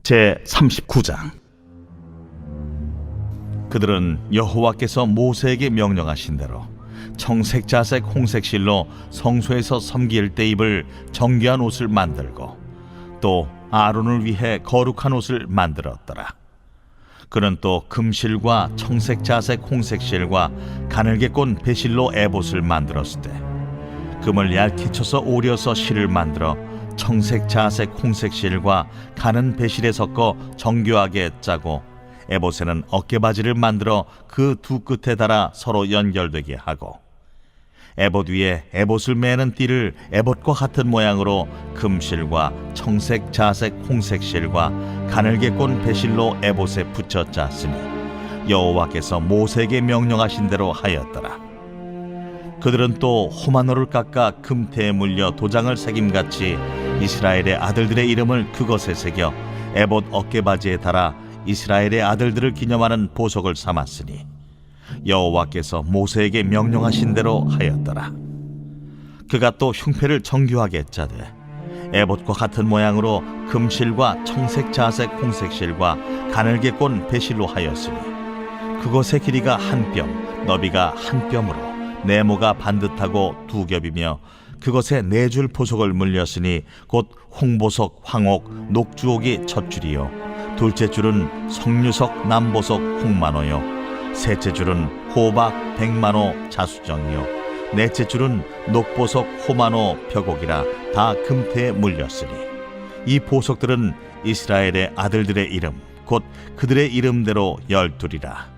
제39장. 그들은 여호와께서 모세에게 명령하신 대로 청색, 자색, 홍색 실로 성소에서 섬길 때 입을 정결한 옷을 만들고 또 아론을 위해 거룩한 옷을 만들었더라. 그는 또 금실과 청색, 자색, 홍색 실과 가늘게 꼰 배실로 에봇을 만들었을 때 금을 얇게 쳐서 오려서 실을 만들어 청색, 자색, 홍색 실과 가는 배실에 섞어 정교하게 짜고 에봇에는 어깨바지를 만들어 그 두 끝에 달아 서로 연결되게 하고 에봇 위에 에봇을 매는 띠를 에봇과 같은 모양으로 금실과 청색, 자색, 홍색 실과 가늘게 꼰 배실로 에봇에 붙여 짰으니 여호와께서 모세에게 명령하신 대로 하였더라. 그들은 또 호마노를 깎아 금태에 물려 도장을 새김같이 이스라엘의 아들들의 이름을 그것에 새겨 에봇 어깨바지에 달아 이스라엘의 아들들을 기념하는 보석을 삼았으니 여호와께서 모세에게 명령하신 대로 하였더라. 그가 또 흉패를 정교하게 짜되 에봇과 같은 모양으로 금실과 청색, 자색, 홍색 실과 가늘게 꼰 배실로 하였으니 그것의 길이가 한 뼘, 너비가 한 뼘으로 네모가 반듯하고 두 겹이며 그것에 네 줄 보석을 물렸으니 곧 홍보석, 황옥, 녹주옥이 첫 줄이요 둘째 줄은 석류석, 남보석, 홍만호요 셋째 줄은 호박, 백만호, 자수정이요 넷째 줄은 녹보석, 호만호, 벽옥이라 다 금태에 물렸으니 이 보석들은 이스라엘의 아들들의 이름 곧 그들의 이름대로 12이라.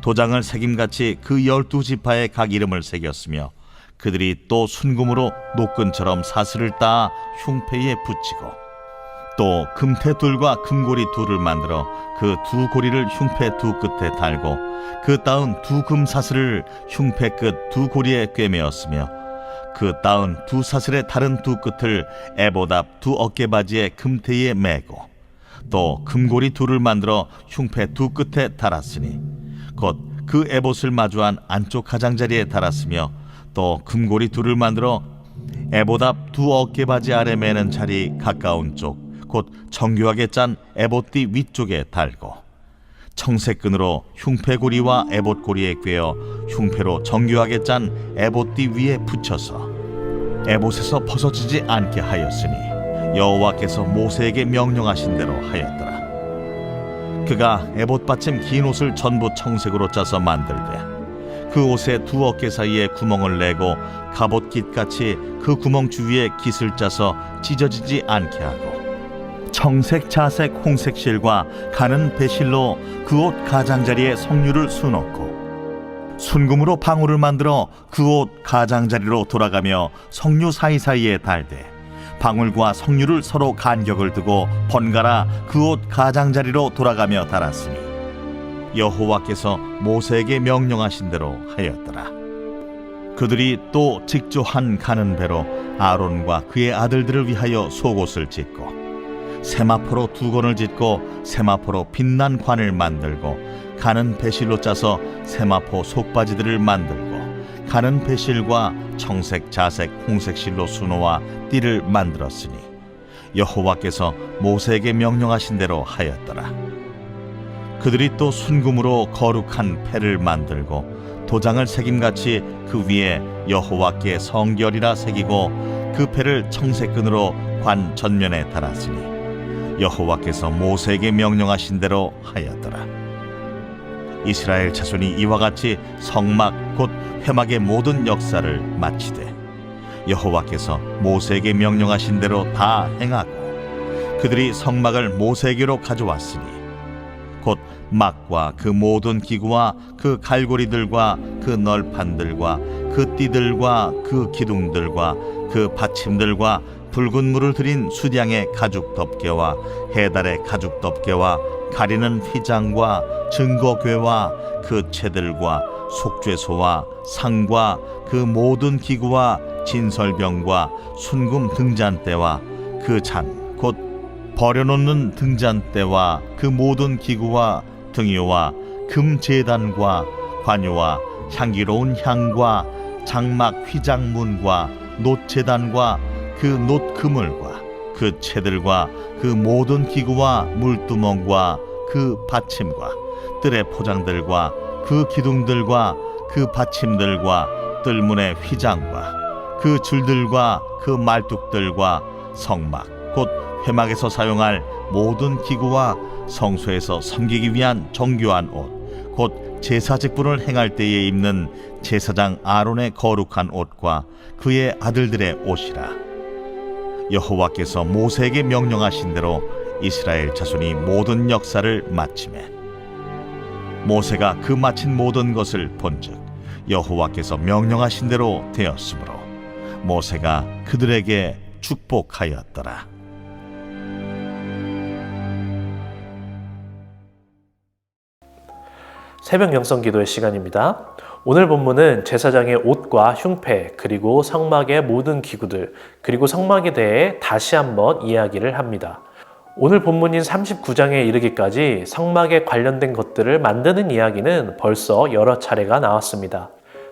도장을 새김같이 그 12지파의 각 이름을 새겼으며 그들이 또 순금으로 노끈처럼 사슬을 따 흉패에 붙이고 또 금태 둘과 금고리 둘을 만들어 그 두 고리를 흉패 두 끝에 달고 그 따은 두 금사슬을 흉패 끝 두 고리에 꿰매었으며 그 따은 두 사슬의 다른 두 끝을 에봇 앞 두 어깨바지의 금태에 매고 또 금고리 둘을 만들어 흉패 두 끝에 달았으니 곧 그 에봇을 마주한 안쪽 가장자리에 달았으며 또 금고리 둘을 만들어 에봇 앞 두 어깨바지 아래 매는 자리 가까운 쪽 곧 정교하게 짠 에봇띠 위쪽에 달고 청색끈으로 흉패고리와 에봇고리에 꿰어 흉패로 정교하게 짠 에봇띠 위에 붙여서 에봇에서 벗어지지 않게 하였으니 여호와께서 모세에게 명령하신 대로 하였더라. 그가 에봇 받침 긴 옷을 전부 청색으로 짜서 만들되 그 옷의 두 어깨 사이에 구멍을 내고 갑옷깃같이 그 구멍 주위에 깃을 짜서 찢어지지 않게 하고 청색, 자색, 홍색 실과 가는 배실로 그 옷 가장자리에 석류를 수놓고 순금으로 방울을 만들어 그 옷 가장자리로 돌아가며 석류 사이사이에 달되 방울과 석류를 서로 간격을 두고 번갈아 그 옷 가장자리로 돌아가며 달았으니 여호와께서 모세에게 명령하신 대로 하였더라. 그들이 또 직조한 가는 배로 아론과 그의 아들들을 위하여 속옷을 짓고 세마포로 두 건을 짓고 세마포로 빛난 관을 만들고 가는 배실로 짜서 세마포 속바지들을 만들고 가는 배실과 청색, 자색, 홍색 실로 수놓아 띠를 만들었으니 여호와께서 모세에게 명령하신 대로 하였더라. 그들이 또 순금으로 거룩한 패를 만들고 도장을 새김같이 그 위에 여호와께 성결이라 새기고 그 패를 청색끈으로 관 전면에 달았으니 여호와께서 모세에게 명령하신 대로 하였더라. 이스라엘 자손이 이와 같이 성막 곧 회막의 모든 역사를 마치되 여호와께서 모세에게 명령하신 대로 다 행하고 그들이 성막을 모세에게로 가져왔으니 곧 막과 그 모든 기구와 그 갈고리들과 그 널판들과 그 띠들과 그 기둥들과 그 받침들과 붉은 물을 들인 수량의 가죽 덮개와 해달의 가죽 덮개와 가리는 휘장과 증거궤와 그 채들과 속죄소와 상과 그 모든 기구와 진설병과 순금 등잔대와 그 잔 곧 버려놓는 등잔대와 그 모든 기구와 등유와 금제단과 관유와 향기로운 향과 장막 휘장문과 놋제단과 그 놋 그물과 그 채들과 그 모든 기구와 물두멍과 그 받침과 뜰의 포장들과 그 기둥들과 그 받침들과 뜰문의 휘장과 그 줄들과 그 말뚝들과 성막 곧 회막에서 사용할 모든 기구와 성소에서 섬기기 위한 정교한 옷 곧 제사 직분을 행할 때에 입는 제사장 아론의 거룩한 옷과 그의 아들들의 옷이라. 여호와께서 모세에게 명령하신 대로 이스라엘 자손이 모든 역사를 마치매 모세가 그 마친 모든 것을 본즉 여호와께서 명령하신 대로 되었으므로 모세가 그들에게 축복하였더라. 새벽 영성 기도의 시간입니다. 오늘 본문은 제사장의 옷과 흉패 그리고 성막의 모든 기구들 그리고 성막에 대해 다시 한번 이야기를 합니다. 오늘 본문인 39장에 이르기까지 성막에 관련된 것들을 만드는 이야기는 벌써 여러 차례가 나왔습니다.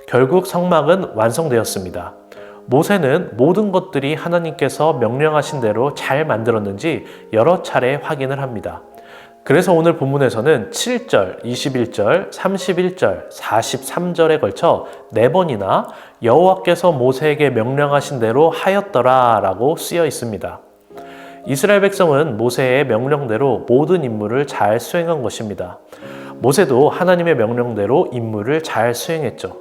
결국 성막은 완성되었습니다. 모세는 모든 것들이 하나님께서 명령하신 대로 잘 만들었는지 여러 차례 확인을 합니다. 그래서 오늘 본문에서는 7절, 21절, 31절, 43절에 걸쳐 4번이나 여호와께서 모세에게 명령하신 대로 하였더라 라고 쓰여 있습니다. 이스라엘 백성은 모세의 명령대로 모든 임무를 잘 수행한 것입니다. 모세도 하나님의 명령대로 임무를 잘 수행했죠.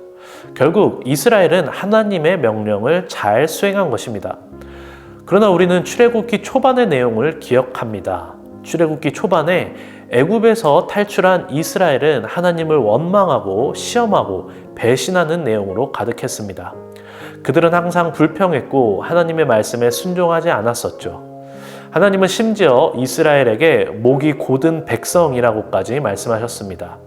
결국 이스라엘은 하나님의 명령을 잘 수행한 것입니다. 그러나 우리는 출애굽기 초반의 내용을 기억합니다. 출애굽기 초반에 애굽에서 탈출한 이스라엘은 하나님을 원망하고 시험하고 배신하는 내용으로 가득했습니다. 그들은 항상 불평했고 하나님의 말씀에 순종하지 않았었죠. 하나님은 심지어 이스라엘에게 목이 곧은 백성이라고까지 말씀하셨습니다.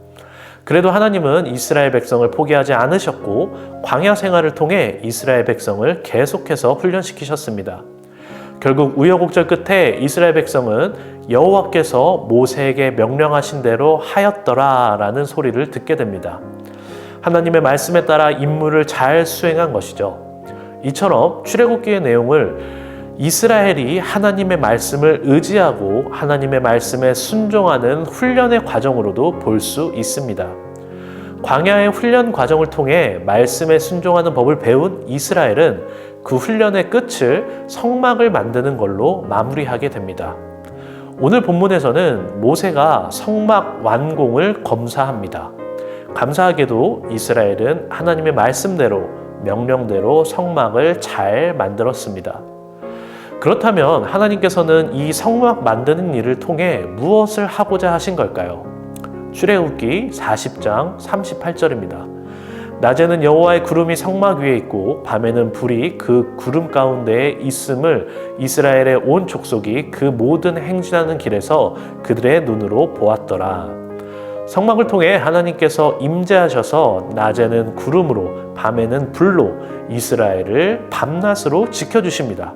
그래도 하나님은 이스라엘 백성을 포기하지 않으셨고 광야 생활을 통해 이스라엘 백성을 계속해서 훈련시키셨습니다. 결국 우여곡절 끝에 이스라엘 백성은 여호와께서 모세에게 명령하신 대로 하였더라 라는 소리를 듣게 됩니다. 하나님의 말씀에 따라 임무를 잘 수행한 것이죠. 이처럼 출애굽기의 내용을 이스라엘이 하나님의 말씀을 의지하고 하나님의 말씀에 순종하는 훈련의 과정으로도 볼 수 있습니다. 광야의 훈련 과정을 통해 말씀에 순종하는 법을 배운 이스라엘은 그 훈련의 끝을 성막을 만드는 걸로 마무리하게 됩니다. 오늘 본문에서는 모세가 성막 완공을 검사합니다. 감사하게도 이스라엘은 하나님의 말씀대로 명령대로 성막을 잘 만들었습니다. 그렇다면 하나님께서는 이 성막 만드는 일을 통해 무엇을 하고자 하신 걸까요? 출애굽기 40장 38절입니다. 낮에는 여호와의 구름이 성막 위에 있고 밤에는 불이 그 구름 가운데에 있음을 이스라엘의 온 족속이 그 모든 행진하는 길에서 그들의 눈으로 보았더라. 성막을 통해 하나님께서 임재하셔서 낮에는 구름으로 밤에는 불로 이스라엘을 밤낮으로 지켜주십니다.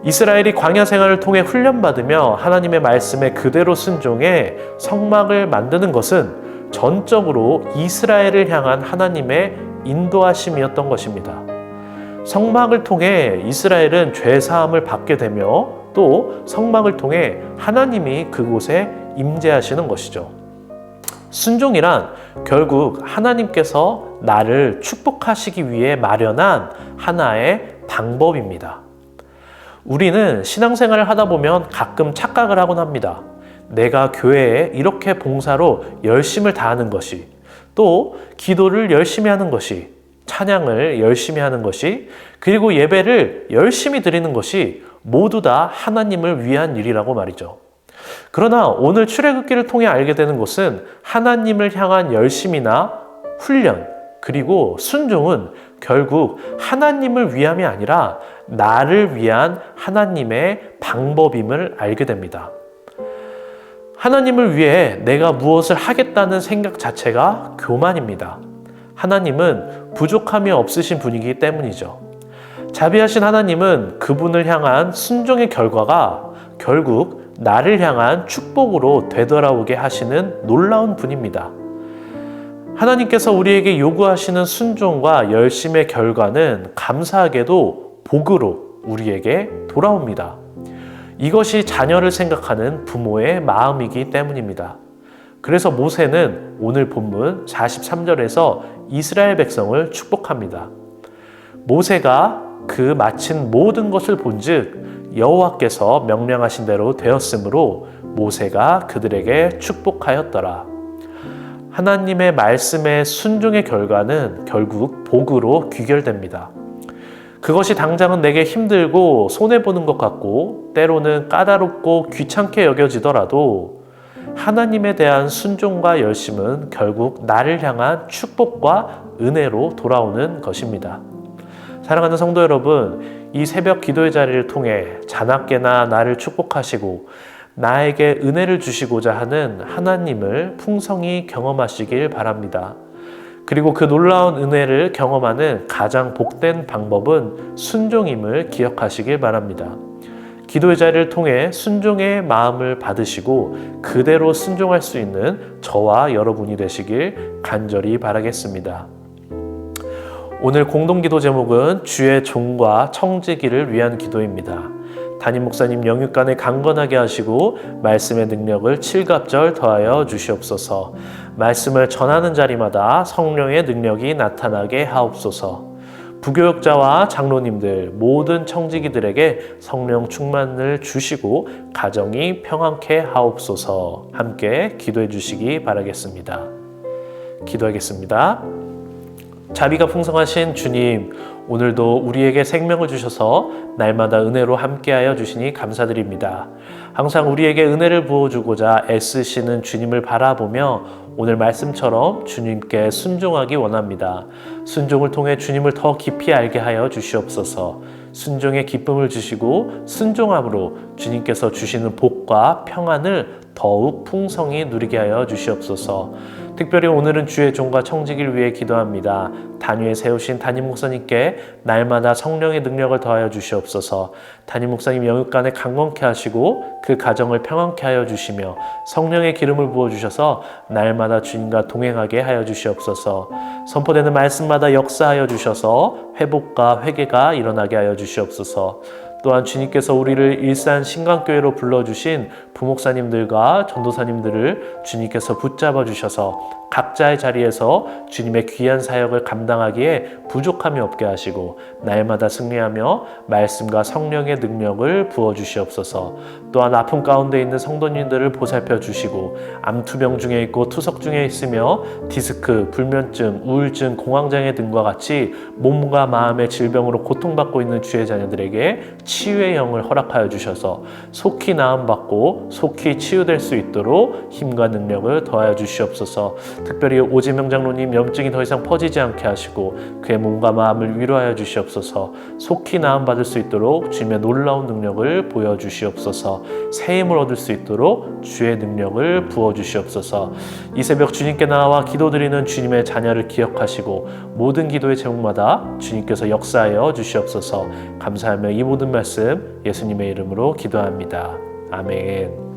이스라엘이 광야 생활을 통해 훈련받으며 하나님의 말씀에 그대로 순종해 성막을 만드는 것은 전적으로 이스라엘을 향한 하나님의 인도하심이었던 것입니다. 성막을 통해 이스라엘은 죄사함을 받게 되며 또 성막을 통해 하나님이 그곳에 임재하시는 것이죠. 순종이란 결국 하나님께서 나를 축복하시기 위해 마련한 하나의 방법입니다. 우리는 신앙생활을 하다 보면 가끔 착각을 하곤 합니다. 내가 교회에 이렇게 봉사로 열심을 다하는 것이, 또 기도를 열심히 하는 것이, 찬양을 열심히 하는 것이, 그리고 예배를 열심히 드리는 것이 모두 다 하나님을 위한 일이라고 말이죠. 그러나 오늘 출애굽기를 통해 알게 되는 것은 하나님을 향한 열심이나 훈련, 그리고 순종은 결국 하나님을 위함이 아니라 나를 위한 하나님의 방법임을 알게 됩니다. 하나님을 위해 내가 무엇을 하겠다는 생각 자체가 교만입니다. 하나님은 부족함이 없으신 분이기 때문이죠. 자비하신 하나님은 그분을 향한 순종의 결과가 결국 나를 향한 축복으로 되돌아오게 하시는 놀라운 분입니다. 하나님께서 우리에게 요구하시는 순종과 열심의 결과는 감사하게도 복으로 우리에게 돌아옵니다. 이것이 자녀를 생각하는 부모의 마음이기 때문입니다. 그래서 모세는 오늘 본문 43절에서 이스라엘 백성을 축복합니다. 모세가 그 마친 모든 것을 본즉 여호와께서 명령하신 대로 되었으므로 모세가 그들에게 축복하였더라. 하나님의 말씀의 순종의 결과는 결국 복으로 귀결됩니다. 그것이 당장은 내게 힘들고 손해보는 것 같고 때로는 까다롭고 귀찮게 여겨지더라도 하나님에 대한 순종과 열심은 결국 나를 향한 축복과 은혜로 돌아오는 것입니다. 사랑하는 성도 여러분, 이 새벽 기도의 자리를 통해 자나깨나 나를 축복하시고 나에게 은혜를 주시고자 하는 하나님을 풍성히 경험하시길 바랍니다. 그리고 그 놀라운 은혜를 경험하는 가장 복된 방법은 순종임을 기억하시길 바랍니다. 기도의 자리를 통해 순종의 마음을 받으시고 그대로 순종할 수 있는 저와 여러분이 되시길 간절히 바라겠습니다. 오늘 공동기도 제목은 주의 종과 청지기를 위한 기도입니다. 담임 목사님 영육간에 강건하게 하시고 말씀의 능력을 칠갑절 더하여 주시옵소서. 말씀을 전하는 자리마다 성령의 능력이 나타나게 하옵소서. 부교역자와 장로님들 모든 청지기들에게 성령 충만을 주시고 가정이 평안케 하옵소서. 함께 기도해 주시기 바라겠습니다. 기도하겠습니다. 자비가 풍성하신 주님, 오늘도 우리에게 생명을 주셔서 날마다 은혜로 함께하여 주시니 감사드립니다. 항상 우리에게 은혜를 부어주고자 애쓰시는 주님을 바라보며 오늘 말씀처럼 주님께 순종하기 원합니다. 순종을 통해 주님을 더 깊이 알게 하여 주시옵소서. 순종의 기쁨을 주시고 순종함으로 주님께서 주시는 복과 평안을 더욱 풍성히 누리게 하여 주시옵소서. 특별히 오늘은 주의 종과 청지기를 위해 기도합니다. 단위에 세우신 담임 목사님께 날마다 성령의 능력을 더하여 주시옵소서. 담임 목사님 영육간에 강건케 하시고 그 가정을 평안케 하여 주시며 성령의 기름을 부어주셔서 날마다 주님과 동행하게 하여 주시옵소서. 선포되는 말씀마다 역사하여 주셔서 회복과 회개가 일어나게 하여 주시옵소서. 또한 주님께서 우리를 일산 신강교회로 불러주신 부목사님들과 전도사님들을 주님께서 붙잡아 주셔서 각자의 자리에서 주님의 귀한 사역을 감당하기에 부족함이 없게 하시고 날마다 승리하며 말씀과 성령의 능력을 부어주시옵소서. 또한 아픔 가운데 있는 성도님들을 보살펴 주시고 암투병 중에 있고 투석 중에 있으며 디스크, 불면증, 우울증, 공황장애 등과 같이 몸과 마음의 질병으로 고통받고 있는 주의 자녀들에게 치유의 영을 허락하여 주셔서 속히 나음받고 속히 치유될 수 있도록 힘과 능력을 더하여 주시옵소서. 특별히 오재명 장로님 염증이 더 이상 퍼지지 않게 하시고 그의 몸과 마음을 위로하여 주시옵소서. 속히 나음받을 수 있도록 주님의 놀라운 능력을 보여주시옵소서. 새 힘을 얻을 수 있도록 주의 능력을 부어주시옵소서. 이 새벽 주님께 나와 기도드리는 주님의 자녀를 기억하시고 모든 기도의 제목마다 주님께서 역사하여 주시옵소서. 감사하며 이 모든 말씀 예수님의 이름으로 기도합니다. 아멘.